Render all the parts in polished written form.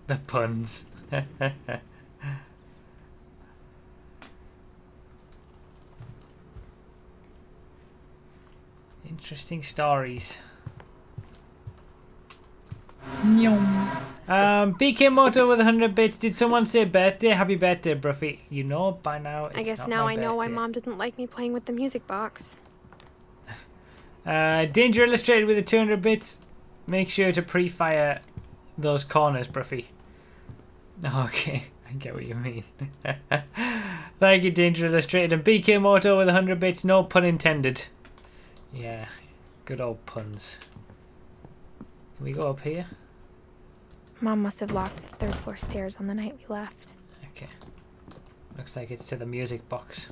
The puns. Interesting stories. BK Moto with 100 bits. Did someone say birthday? Happy birthday, Broughy. You know by now it's I guess not now my I know why birthday. Mom didn't like me playing with the music box. Danger Illustrated with the 200 bits. Make sure to pre-fire those corners, Broughy. Okay, I get what you mean. Thank you, Danger Illustrated. And BK Moto with 100 bits. No pun intended. Yeah, good old puns. Can we go up here? Mom must have locked the third floor stairs on the night we left. Okay. Looks like it's to the music box.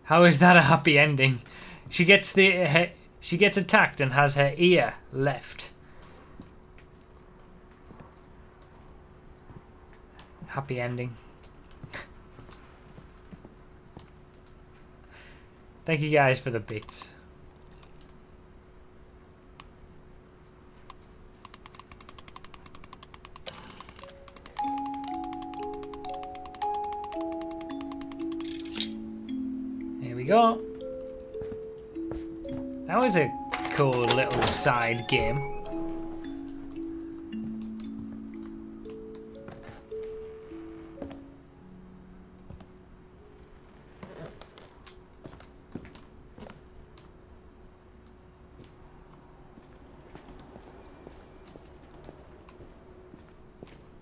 How is that a happy ending? She gets she gets attacked and has her ear left. Happy ending. Thank you guys for the bits. Here we go. That was a cool little side game.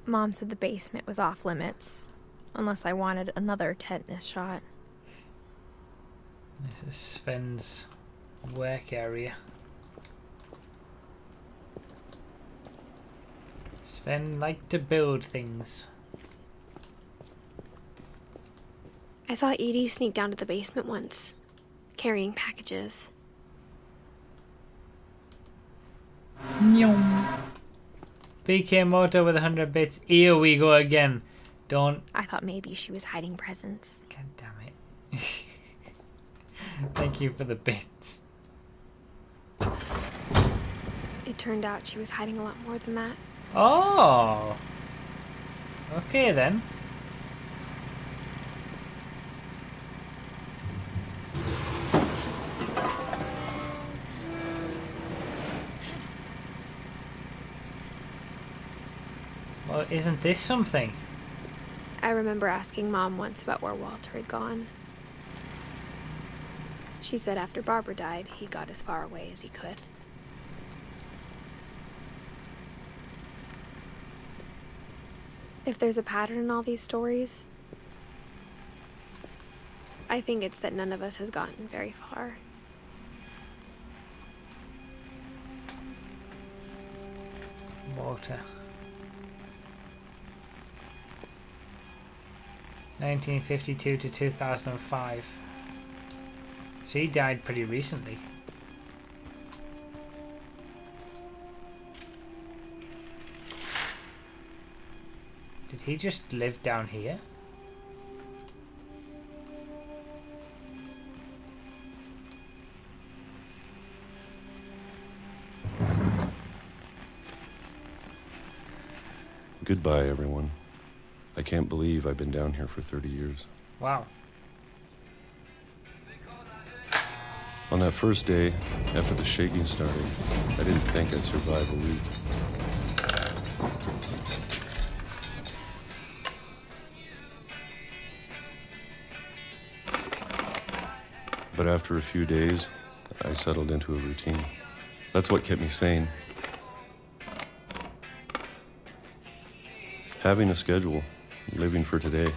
Mom said the basement was off limits, unless I wanted another tetanus shot. This is Sven's work area. Sven liked to build things. I saw Edie sneak down to the basement once, carrying packages. BK Moto with 100 bits. Here we go again. Don't. I thought maybe she was hiding presents. God damn it. Thank you for the bits. It turned out she was hiding a lot more than that. Oh. Okay then. Well, isn't this something? I remember asking Mom once about where Walter had gone. She said after Barbara died, he got as far away as he could. If there's a pattern in all these stories, I think it's that none of us has gotten very far. Walter. 1952 to 2005. So he died pretty recently. Did he just live down here? Goodbye, everyone. I can't believe I've been down here for 30 years. Wow. On that first day, after the shaking started, I didn't think I'd survive a week. But after a few days, I settled into a routine. That's what kept me sane. Having a schedule, living for today.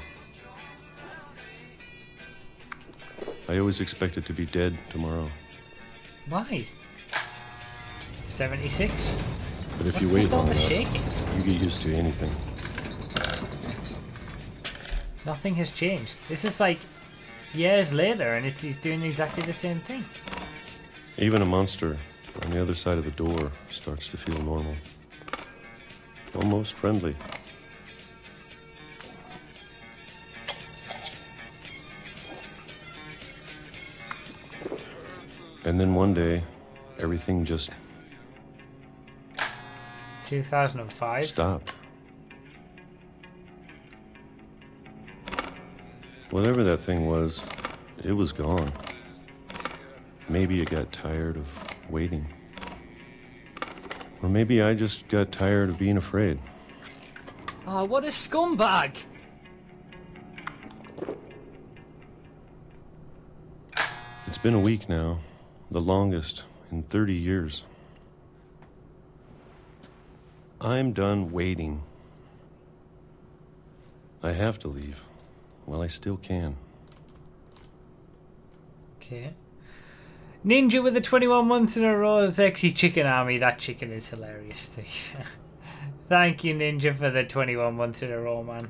I always expected to be dead tomorrow. Why? 76? But if What's you wait with all long the enough, shaking? you get used to anything. Nothing has changed. This is like years later and he's doing exactly the same thing. Even a monster on the other side of the door starts to feel normal. Almost friendly. And then one day, everything just 2005? stopped. Whatever that thing was, it was gone. Maybe it got tired of waiting. Or maybe I just got tired of being afraid. Oh, what a scumbag! It's been a week now, the longest in 30 years. I'm done waiting. I have to leave. Well, I still can. Okay. Ninja with the 21 months in a row sexy chicken army. That chicken is hilarious, Steve. Thank you, Ninja, for the 21 months in a row, man.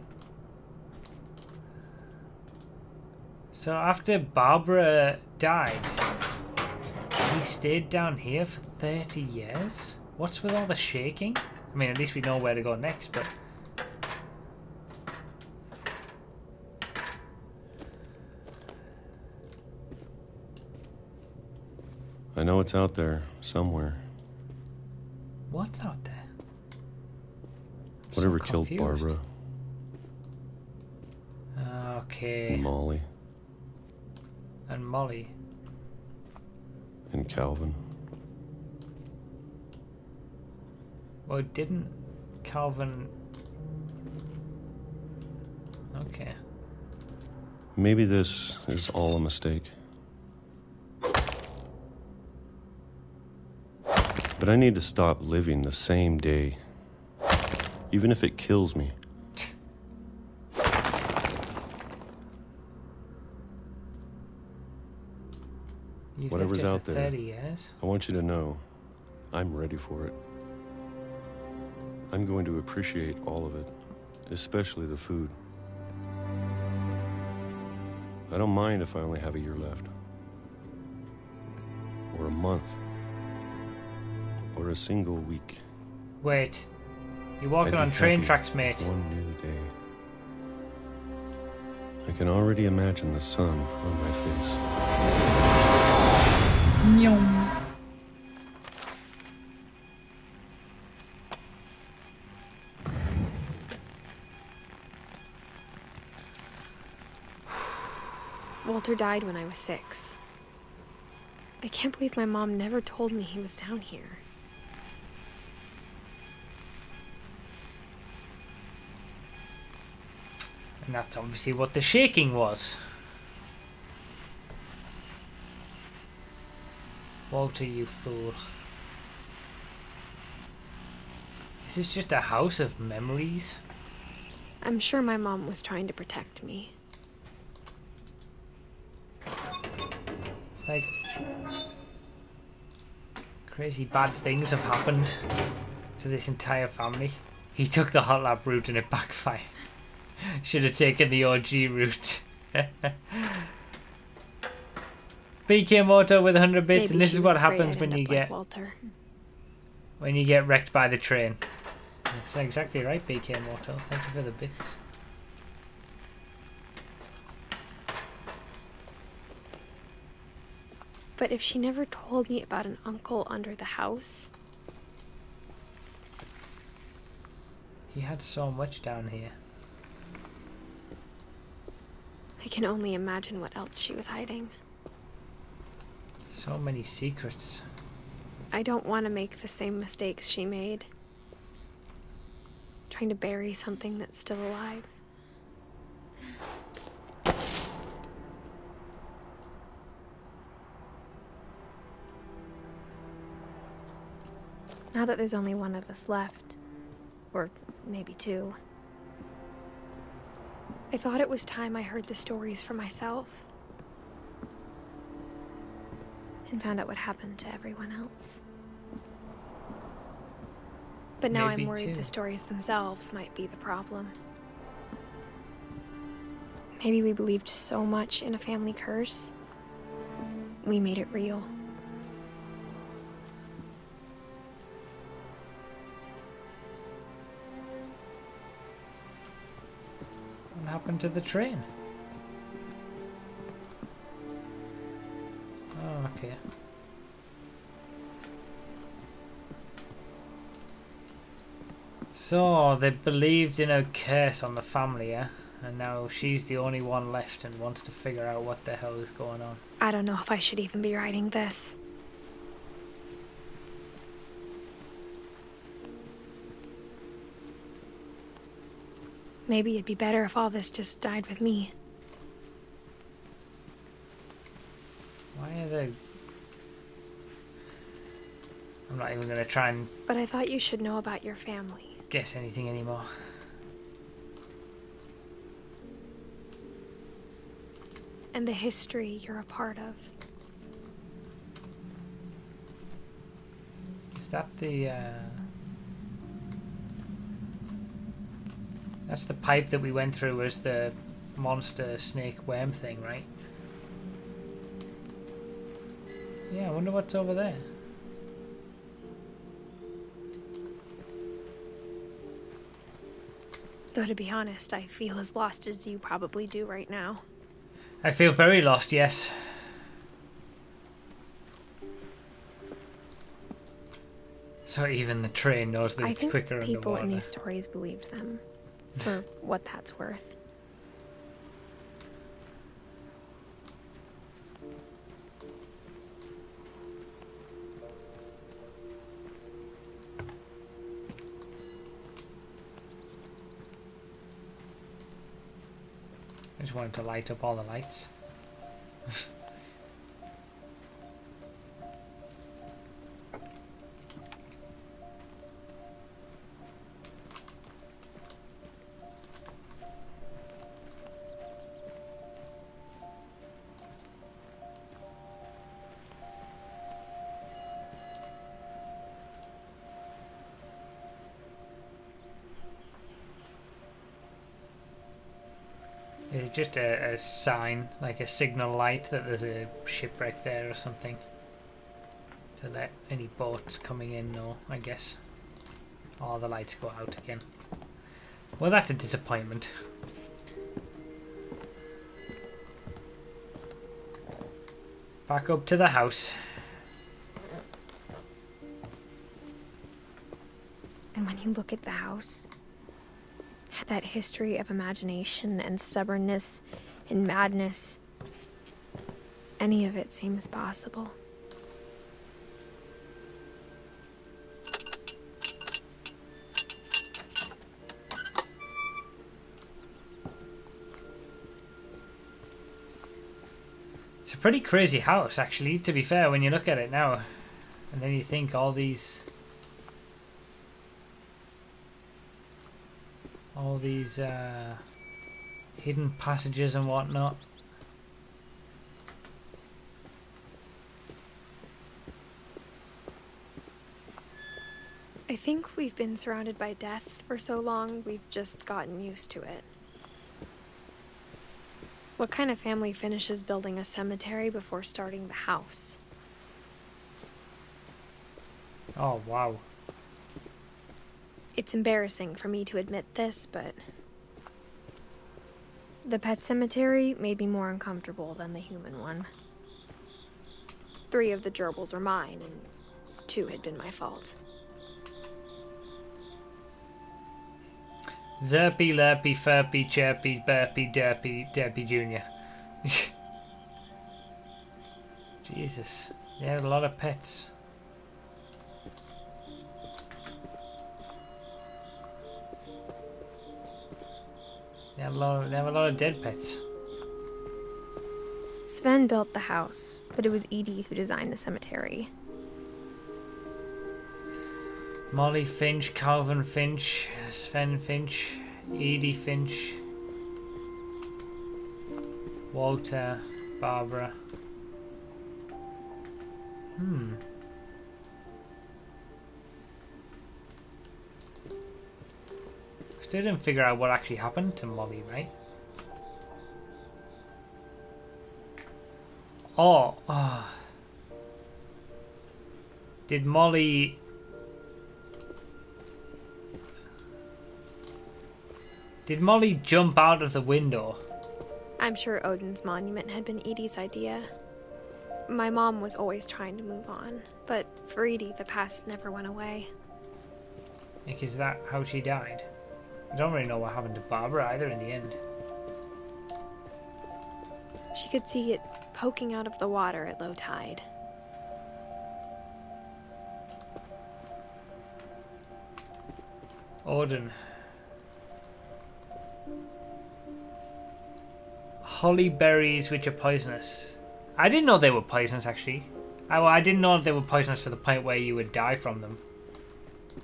So after Barbara died, he stayed down here for 30 years? What's with all the shaking? I mean, at least we know where to go next, but... I know it's out there, somewhere. What's out there? Whatever killed Barbara. Okay. And Molly. And Molly. And Calvin. Well, didn't Calvin... Okay. Maybe this is all a mistake. But I need to stop living the same day. Even if it kills me. Whatever's out there, 30 years. I want you to know, I'm ready for it. I'm going to appreciate all of it, especially the food. I don't mind if I only have a year left. Or a month. Or a single week. Wait. You're walking on train tracks, mate. One new day. I can already imagine the sun on my face. Nyom. Walter died when I was 6. I can't believe my mom never told me he was down here. And that's obviously what the shaking was. Walter, you fool. This is just a house of memories. I'm sure my mom was trying to protect me. It's like crazy bad things have happened to this entire family. He took the hot lap route and it backfired. Should have taken the OG route. BK Moto with 100 bits. Maybe and this is what happens I'd when end you up like get Walter. when you get wrecked by the train. That's exactly right, BK Moto. Thank you for the bits. But if she never told me about an uncle under the house... He had so much down here. I can only imagine what else she was hiding. So many secrets. I don't want to make the same mistakes she made. Trying to bury something that's still alive. Now that there's only one of us left, or maybe two, I thought it was time I heard the stories for myself and found out what happened to everyone else. But now Maybe I'm worried too. the stories themselves might be the problem. Maybe we believed so much in a family curse, we made it real. What happened to the train? Oh, okay. So, they believed in a curse on the family, yeah? And now she's the only one left and wants to figure out what the hell is going on. I don't know if I should even be writing this. Maybe it'd be better if all this just died with me. Why are they... I'm not even going to try and But I thought you should know about your family. guess anything anymore. And the history you're a part of. Is that the... That's the pipe that we went through as the monster snake worm thing, right? Yeah, I wonder what's over there. Though to be honest, I feel as lost as you probably do right now. I feel very lost, yes. So even the train knows that I it's think quicker people underwater. in these stories believed them, for what that's worth. I just wanted to light up all the lights. Is it just a sign, like a signal light that there's a shipwreck there or something? To let any boats coming in know, I guess. All the lights go out again. Well, that's a disappointment. Back up to the house. And when you look at the house, that history of imagination and stubbornness and madness, any of it seems possible. It's a pretty crazy house, actually, to be fair, when you look at it now. And then you think all these hidden passages and whatnot. I think we've been surrounded by death for so long, we've just gotten used to it. What kind of family finishes building a cemetery before starting the house? Oh, wow. It's embarrassing for me to admit this, but the pet cemetery made me more uncomfortable than the human one. 3 of the gerbils were mine, and 2 had been my fault. Zerpy, Lurpy, Furpy, Chirpy, Burpy, Derpy Jr. Jesus, they had a lot of pets. They have a lot of dead pets. Sven built the house, but it was Edie who designed the cemetery. Molly Finch, Calvin Finch, Sven Finch, Edie Finch, Walter, Barbara. Still didn't figure out what actually happened to Molly, right? Oh. Did Molly... Did Molly jump out of the window? I'm sure Odin's monument had been Edie's idea. My mom was always trying to move on, but for Edie, the past never went away. Like, is that how she died? I don't really know what happened to Barbara either in the end. She could see it poking out of the water at low tide. Auden. Holly berries which are poisonous. I didn't know they were poisonous actually. I didn't know they were poisonous to the point where you would die from them.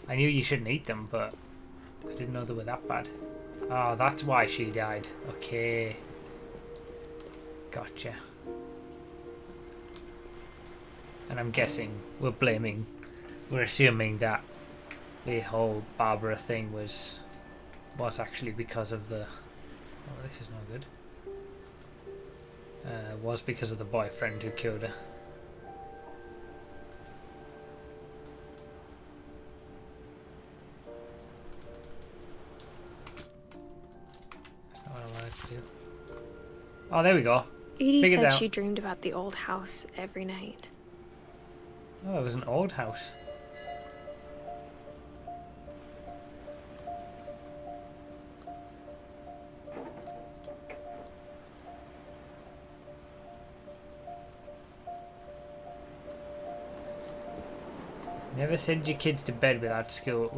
I knew you shouldn't eat them, but I didn't know they were that bad. Oh, that's why she died. Okay. Gotcha. And I'm guessing we're assuming that the whole Barbara thing was actually because of the... Oh, this is not good. Was because of the boyfriend who killed her. That's not what I wanted to do. Oh, there we go. Edie said she dreamed about the old house every night. Oh, it was an old house. Never send your kids to bed without food.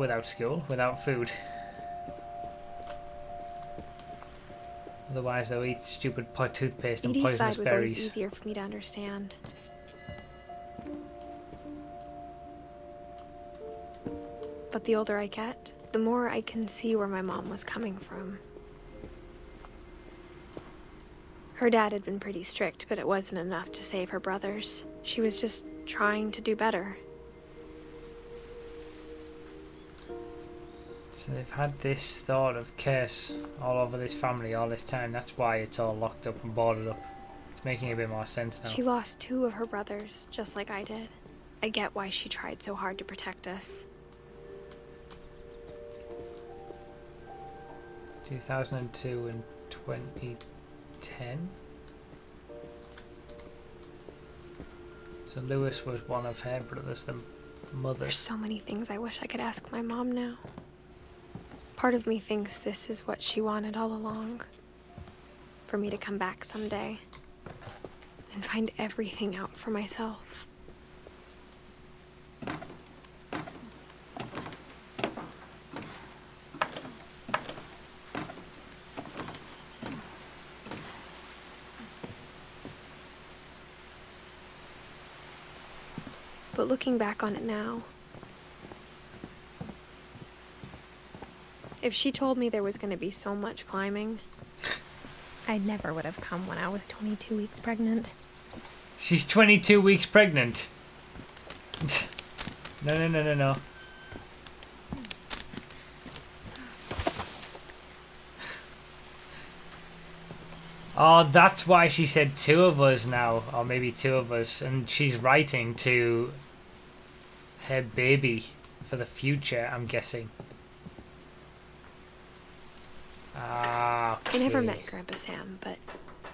Otherwise they'll eat stupid toothpaste and Edie's poisonous side was berries. always easier for me to understand. But the older I get, the more I can see where my mom was coming from. Her dad had been pretty strict, but it wasn't enough to save her brothers. She was just trying to do better. So they've had this thought of curse all over this family all this time. That's why it's all locked up and boarded up. It's making a bit more sense now. She lost 2 of her brothers, just like I did. I get why she tried so hard to protect us. 2002 and 2010. So Lewis was one of her brothers, the mother. There's so many things I wish I could ask my mom now. Part of me thinks this is what she wanted all along. For me to come back someday and find everything out for myself. But looking back on it now, if she told me there was going to be so much climbing, I never would have come when I was 22 weeks pregnant. She's 22 weeks pregnant. No. Oh, that's why she said 2 of us now, or maybe 2 of us, and she's writing to her baby for the future, I'm guessing. Ah, okay. I never met Grandpa Sam, but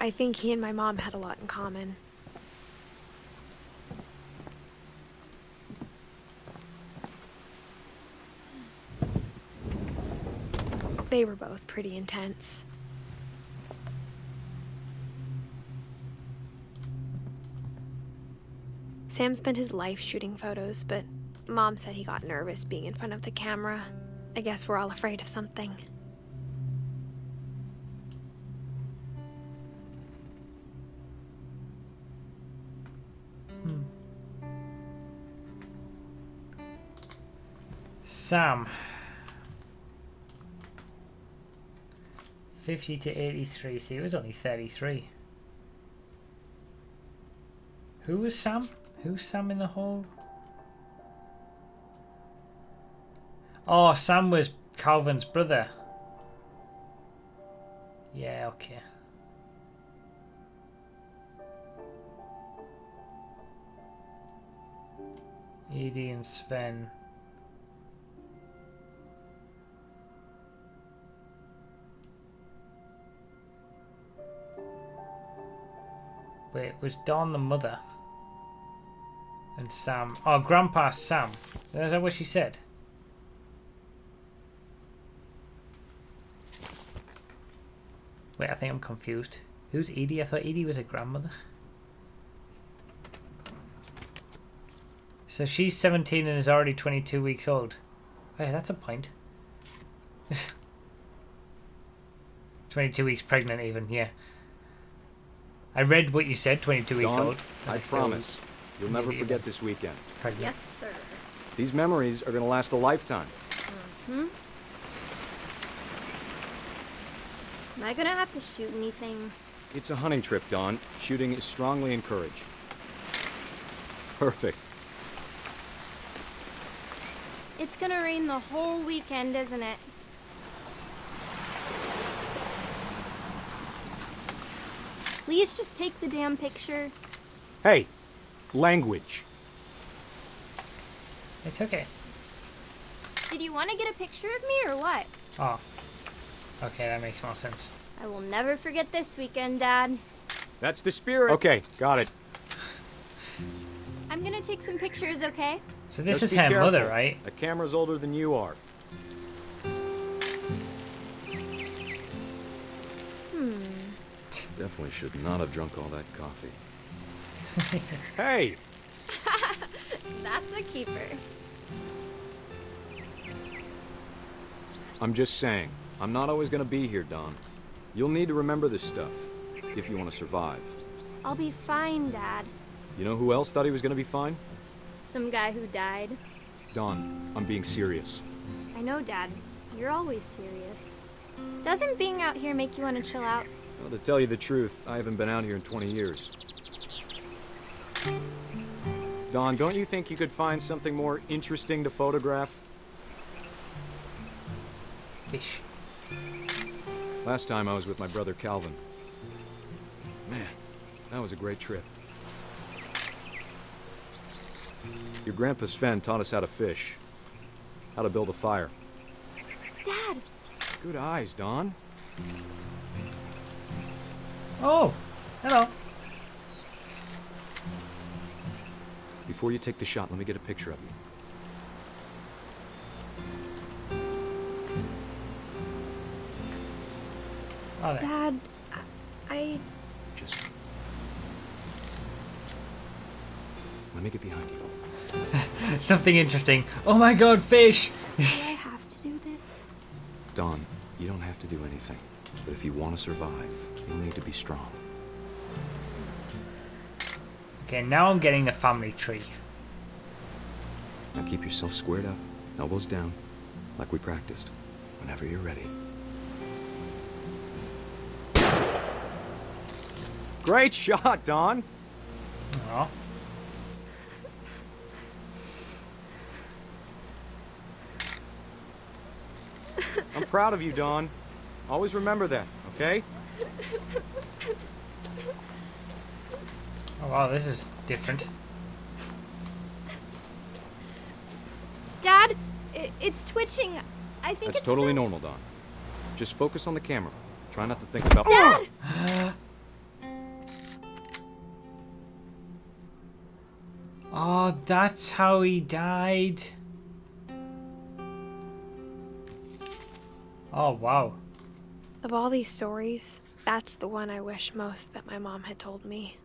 I think he and my mom had a lot in common. They were both pretty intense. Sam spent his life shooting photos, but Mom said he got nervous being in front of the camera. I guess we're all afraid of something. Sam. 50 to 83. See, he was only 33. Who was Sam? Who's Sam in the hole? Oh, Sam was Calvin's brother. Yeah, okay. Edie and Sven. Wait, was Dawn the mother? And Sam... Oh, Grandpa Sam. Is that what she said? Wait, I think I'm confused. Who's Edie? I thought Edie was a grandmother. So she's 17 and is already 22 weeks old. Hey, that's a point. 22 weeks pregnant even, yeah. I read what you said, 22 weeks Dawn, old. I promise you'll never forget this weekend. Pregnant. Yes, sir. These memories are going to last a lifetime. Am I gonna have to shoot anything? It's a hunting trip, Dawn. Shooting is strongly encouraged. Perfect. It's gonna rain the whole weekend, isn't it? Please just take the damn picture. Hey, language. It's okay. Did you want to get a picture of me or what? Oh. Okay, that makes more sense. I will never forget this weekend, Dad. That's the spirit. Okay, got it. I'm gonna take some pictures, okay? So this Just is be her careful. mother, right? The camera's older than you are. Definitely should not have drunk all that coffee. Hey! That's a keeper. I'm just saying, I'm not always gonna be here, Dawn. You'll need to remember this stuff, if you want to survive. I'll be fine, Dad. You know who else thought he was gonna be fine? Some guy who died. Dawn, I'm being serious. I know, Dad. You're always serious. Doesn't being out here make you want to chill out? Well, to tell you the truth, I haven't been out here in 20 years. Dawn, don't you think you could find something more interesting to photograph? Fish. Last time I was with my brother Calvin. Man, that was a great trip. Your grandpa Sven taught us how to fish, how to build a fire. Dad! Good eyes, Dawn. Oh, hello. Before you take the shot, let me get a picture of you. Oh, there. Dad, I... Just... Let me get behind you. Something interesting. Oh my god, fish! Do I have to do this? Dawn, you don't have to do anything. But if you want to survive, you'll need to be strong. Okay, now I'm getting the family tree. Now keep yourself squared up, elbows down, like we practiced. Whenever you're ready. Great shot, Dawn! Oh. I'm proud of you, Dawn. Always remember that, okay? Oh wow, this is different. Dad, it's twitching. I think That's it's totally some- normal, Dawn. Just focus on the camera. Try not to think about... Dad! Oh, that's how he died. Oh wow. Of all these stories, that's the one I wish most that my mom had told me.